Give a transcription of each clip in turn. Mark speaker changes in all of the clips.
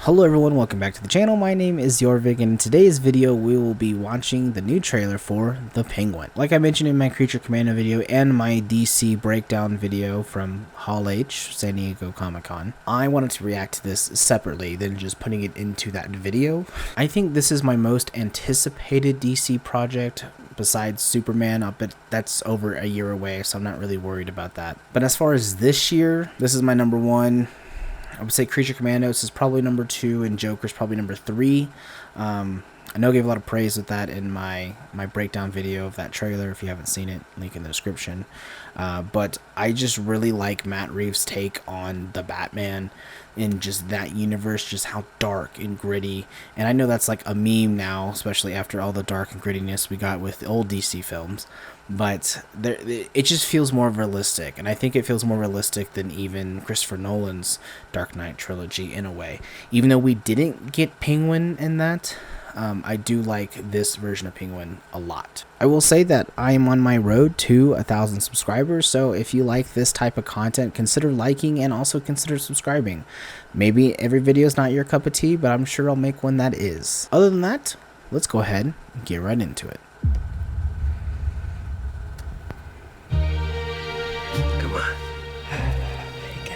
Speaker 1: Hello everyone, welcome back to the channel. My name is Jorvik, and in today's video we will be watching the new trailer for The Penguin. Like I mentioned in my Creature Commando video and my DC breakdown video from Hall H, San Diego Comic-Con, I wanted to react to this separately than just putting it into that video. I think this is my most anticipated DC project besides Superman, but that's over a year away, so I'm not really worried about that. But as far as this year, this is my number one. I would say Creature Commandos is probably number 2 and Joker's probably number 3. I know I gave a lot of praise with that in my breakdown video of that trailer. If you haven't seen it, link in the description. But I just really like Matt Reeves' take on the Batman in just that universe, just how dark and gritty. And I know that's like a meme now, especially after all the dark and grittiness we got with the old DC films. But it just feels more realistic, and I think it feels more realistic than even Christopher Nolan's Dark Knight trilogy in a way. Even though we didn't get Penguin in that, I do like this version of Penguin a lot. I will say that I am on my road to 1,000 subscribers, so if you like this type of content, consider liking and also consider subscribing. Maybe every video is not your cup of tea, but I'm sure I'll make one that is. Other than that, let's go ahead and get right into it.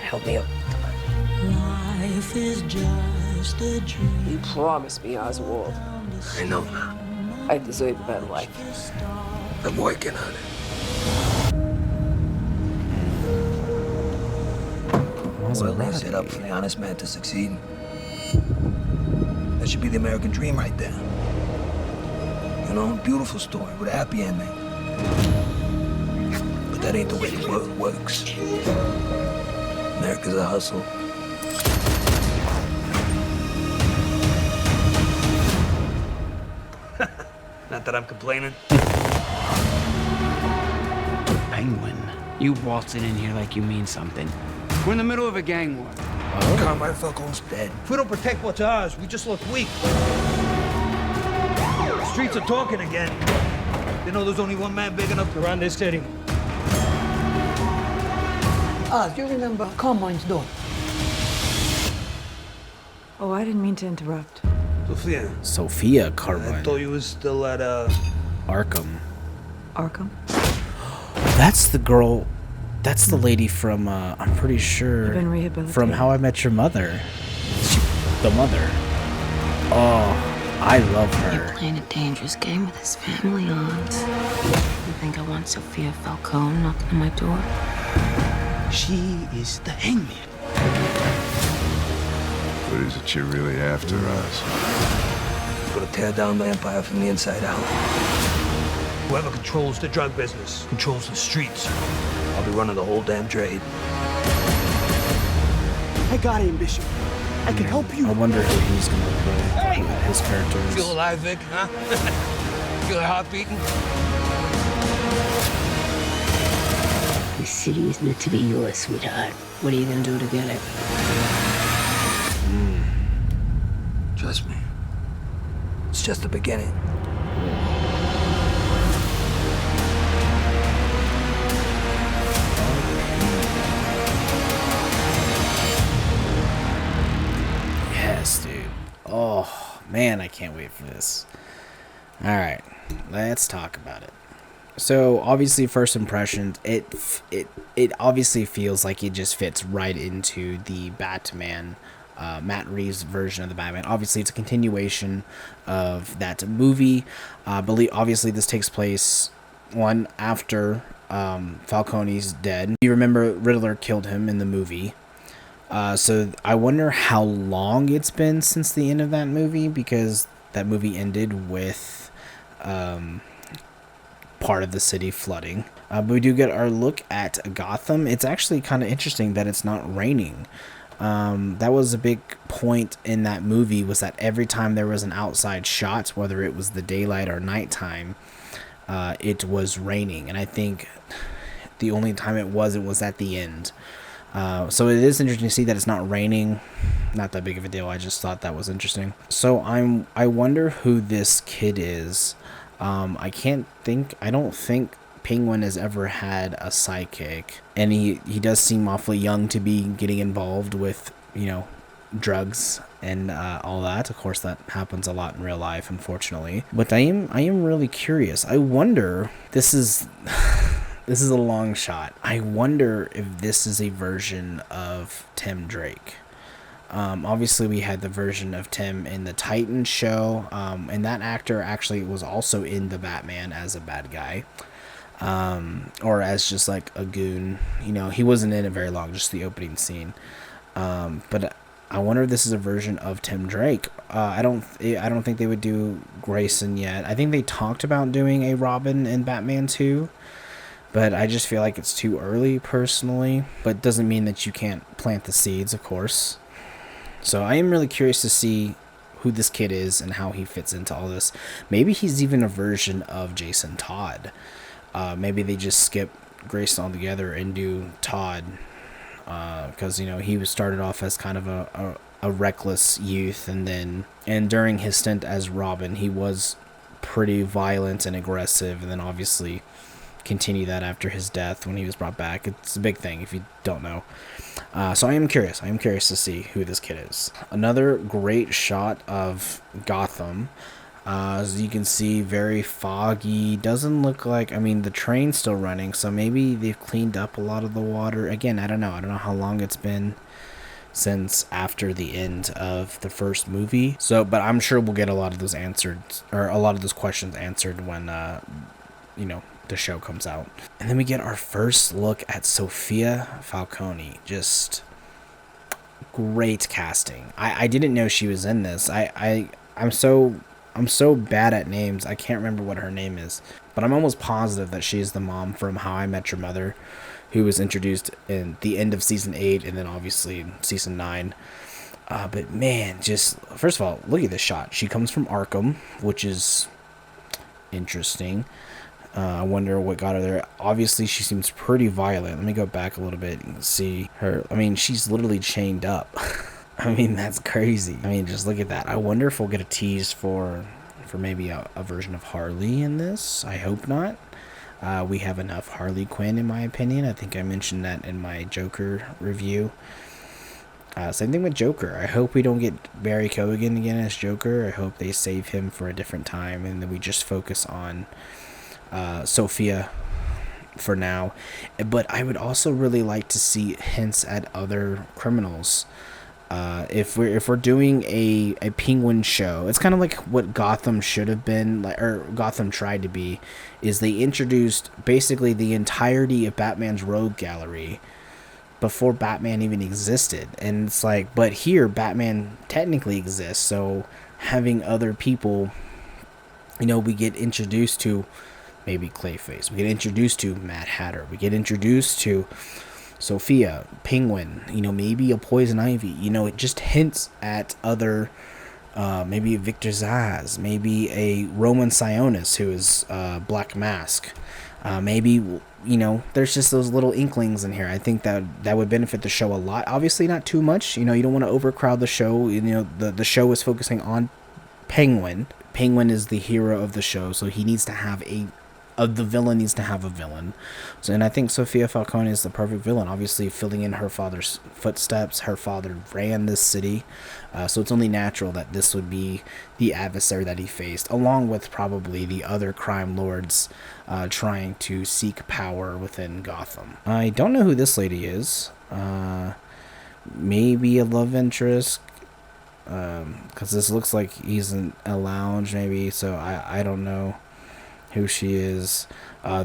Speaker 2: Help me out.
Speaker 3: Life is just a dream.
Speaker 2: You promised me, Oswald.
Speaker 4: I know now.
Speaker 2: I deserve a better life.
Speaker 4: I'm working on it. Well, they set up for the honest man to succeed. That should be the American dream right there. You know, beautiful story with a happy ending. But that ain't the way the world works. America's a hustle. Not that I'm complaining.
Speaker 5: Penguin, you waltzing in here like you mean something. We're in the middle of a gang war.
Speaker 4: Oh. Carmine Falcone's dead.
Speaker 6: If we don't protect what's ours, we just look weak. The streets are talking again. They know there's only one man big enough to run this city.
Speaker 3: Do you remember Carmine's daughter?
Speaker 7: Oh, I didn't mean to interrupt.
Speaker 1: Sophia Carmine.
Speaker 6: I thought you was still at,
Speaker 1: Arkham.
Speaker 7: Arkham?
Speaker 1: That's the girl. That's the lady from, I'm pretty sure,
Speaker 7: Been rehabilitated.
Speaker 1: from How I Met Your Mother. The mother. Oh, I love her.
Speaker 8: You're playing a dangerous game with his family, Aunt. You think I want Sophia Falcone knocking on my door?
Speaker 5: She is the hangman.
Speaker 9: What is it you're really after, us?
Speaker 4: Gonna tear down the empire from the inside out.
Speaker 6: Whoever controls the drug business controls the streets.
Speaker 4: I'll be running the whole damn trade.
Speaker 6: I got ambition. I can help you.
Speaker 1: I wonder who he's gonna play. Who his character is.
Speaker 4: Feel alive, Vic, huh? Feel a heart beating?
Speaker 8: This city is meant to be yours, sweetheart. What are you gonna do to get it?
Speaker 4: Trust me. It's just the beginning.
Speaker 1: Yes, dude. Oh, man, I can't wait for this. Alright, let's talk about it. So, obviously, first impressions, it obviously feels like it just fits right into the Batman, Matt Reeves' version of the Batman. Obviously, it's a continuation of that movie. Obviously, this takes place after Falcone's dead. You remember Riddler killed him in the movie. So, I wonder how long it's been since the end of that movie, because that movie ended with part of the city flooding. But we do get our look at Gotham. It's actually kind of interesting that it's not raining. That was a big point in that movie, was that every time there was an outside shot, whether it was the daylight or nighttime, it was raining. And I think the only time it was at the end. So it is interesting to see that it's not raining. Not that big of a deal. I just thought that was interesting. So I wonder who this kid is. I don't think Penguin has ever had a sidekick, and he does seem awfully young to be getting involved with, you know, drugs. and all that. Of course, that happens a lot in real life, unfortunately. But I am really curious. I wonder, this is this is a long shot. I wonder if this is a version of Tim Drake. Obviously, we had the version of Tim in the Titans show, and that actor actually was also in the Batman as a bad guy, or as just like a goon. You know, he wasn't in it very long, just the opening scene. But I wonder if this is a version of Tim Drake. I don't think they would do Grayson yet. I think they talked about doing a Robin in Batman 2, but I just feel like it's too early personally. But it doesn't mean that you can't plant the seeds, of course. So I am really curious to see who this kid is and how he fits into all this. Maybe he's even a version of Jason Todd. Maybe they just skip Grayson altogether and do Todd, because you know he was started off as kind of a reckless youth, and during his stint as Robin he was pretty violent and aggressive, and then obviously continue that after his death when he was brought back. It's a big thing if you don't know. So I am curious to see who this kid is. Another great shot of Gotham. As you can see, very foggy. Doesn't look like, I mean, the train's still running, so maybe they've cleaned up a lot of the water. Again, I don't know how long it's been since after the end of the first movie. So, but I'm sure we'll get a lot of those answered, or a lot of those questions answered when, you know, the show comes out. And then we get our first look at Sophia Falcone. Just great casting. I didn't know she was in this. I'm so bad at names. I can't remember what her name is, but I'm almost positive that she's the mom from How I Met Your Mother, who was introduced in the end of season 8 and then obviously in season 9. But man, just first of all, look at this shot. She comes from Arkham, which is interesting. I wonder what got her there. Obviously, she seems pretty violent. Let me go back a little bit and see her. I mean, she's literally chained up. I mean, that's crazy. I mean, just look at that. I wonder if we'll get a tease for maybe a version of Harley in this. I hope not. We have enough Harley Quinn, in my opinion. I think I mentioned that in my Joker review. Same thing with Joker. I hope we don't get Barry Keoghan again as Joker. I hope they save him for a different time, and then we just focus on Sophia for now. But I would also really like to see hints at other criminals. If we're doing a Penguin show, it's kind of like what Gotham should have been, like, or Gotham tried to be, is they introduced basically the entirety of Batman's rogue gallery before Batman even existed. And it's like, but here Batman technically exists, so having other people, you know, we get introduced to maybe Clayface, we get introduced to Mad Hatter, we get introduced to Sophia, Penguin, you know, maybe a Poison Ivy, you know, it just hints at other, maybe Victor Zsasz, maybe a Roman Sionis, who is Black Mask, maybe, you know, there's just those little inklings in here. I think that would benefit the show a lot. Obviously not too much, you know, you don't want to overcrowd the show. You know, the show is focusing on Penguin. Penguin is the hero of the show, so he needs to have the villain needs to have a villain. So, and I think Sophia Falcone is the perfect villain, obviously filling in her father's footsteps. Her father ran this city, so it's only natural that this would be the adversary that he faced, along with probably the other crime lords trying to seek power within Gotham. I don't know who this lady is. Maybe a love interest, because this looks like he's in a lounge maybe, so I don't know who she is.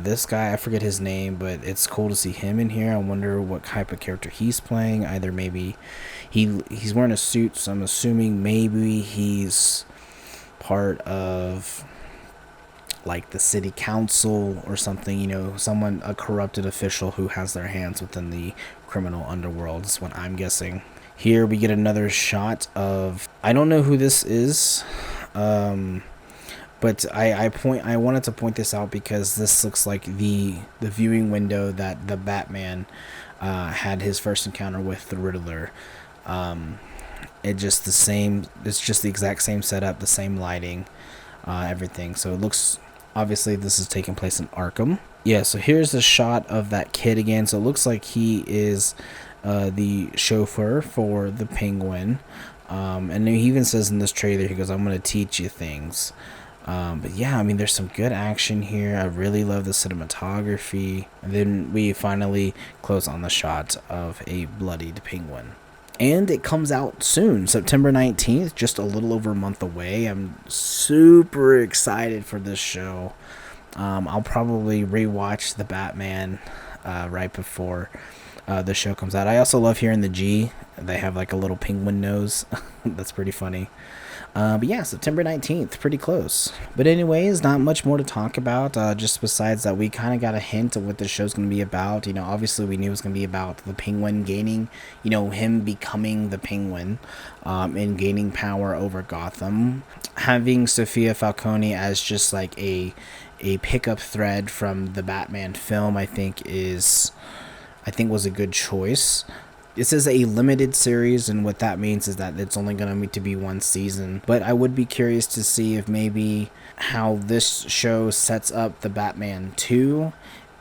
Speaker 1: This guy, I forget his name, but it's cool to see him in here. I wonder what type of character he's playing. Either maybe he's wearing a suit, so I'm assuming maybe he's part of like the city council or something, you know, a corrupted official who has their hands within the criminal underworld is what I'm guessing. Here we get another shot of, I don't know who this is, but I wanted to point this out because this looks like the viewing window that the Batman had his first encounter with the Riddler. It's just the exact same setup, the same lighting, everything. So it looks, obviously this is taking place in Arkham. Yeah, so here's the shot of that kid again. So it looks like he is the chauffeur for the Penguin. And he even says in this trailer, he goes, I'm going to teach you things. But yeah, I mean, there's some good action here. I really love the cinematography. And then we finally close on the shot of a bloodied penguin. And it comes out soon, September 19th, just a little over a month away. I'm super excited for this show. I'll probably rewatch the Batman right before the show comes out. I also love hearing the G. They have like a little penguin nose. That's pretty funny. But yeah, September 19th, pretty close. But anyways, not much more to talk about, just besides that we kind of got a hint of what the show's going to be about. You know, obviously we knew it was going to be about the Penguin gaining, you know, him becoming the Penguin, and gaining power over Gotham. Having Sophia Falcone as just like a pickup thread from the Batman film, I think was a good choice. This is a limited series, and what that means is that it's only going to be one season. But I would be curious to see if maybe how this show sets up the Batman 2,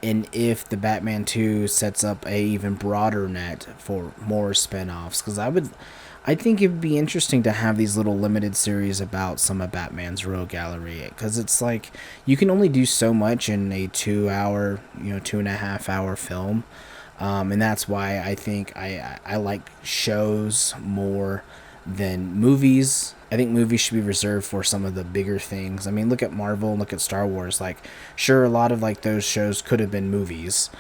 Speaker 1: and if the Batman 2 sets up a even broader net for more spin-offs. Because I think it would be interesting to have these little limited series about some of Batman's rogue gallery, because it's like you can only do so much in a 2-hour, 2.5-hour film. And that's why I think I like shows more than movies. I think movies should be reserved for some of the bigger things. I mean, look at Marvel, look at Star Wars. Like, sure, a lot of like those shows could have been movies.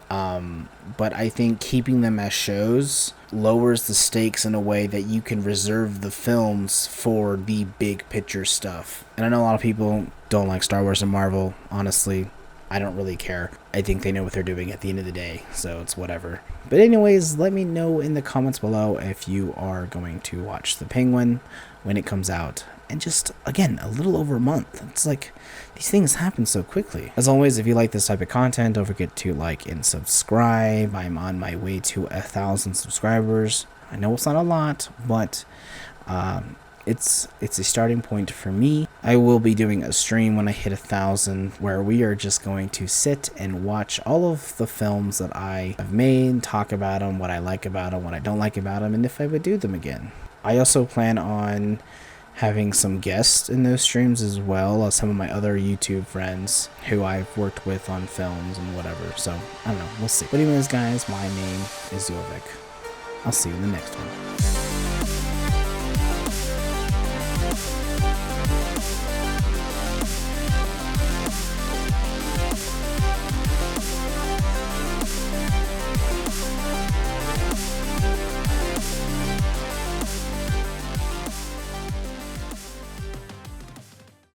Speaker 1: But I think keeping them as shows lowers the stakes in a way that you can reserve the films for the big picture stuff. And I know a lot of people don't like Star Wars and Marvel, honestly. I don't really care. I think they know what they're doing at the end of the day, so it's whatever. But anyways, let me know in the comments below if you are going to watch The Penguin when it comes out. And just, again, a little over a month. It's like, these things happen so quickly. As always, if you like this type of content, don't forget to like and subscribe. I'm on my way to 1,000 subscribers. I know it's not a lot, but it's a starting point for me. I will be doing a stream when I hit 1,000 where we are just going to sit and watch all of the films that I have made, talk about them, what I like about them, what I don't like about them, and if I would do them again. I also plan on having some guests in those streams as well, some of my other YouTube friends who I've worked with on films and whatever. So, I don't know, we'll see. But anyways, guys, my name is Jorvik. I'll see you in the next one.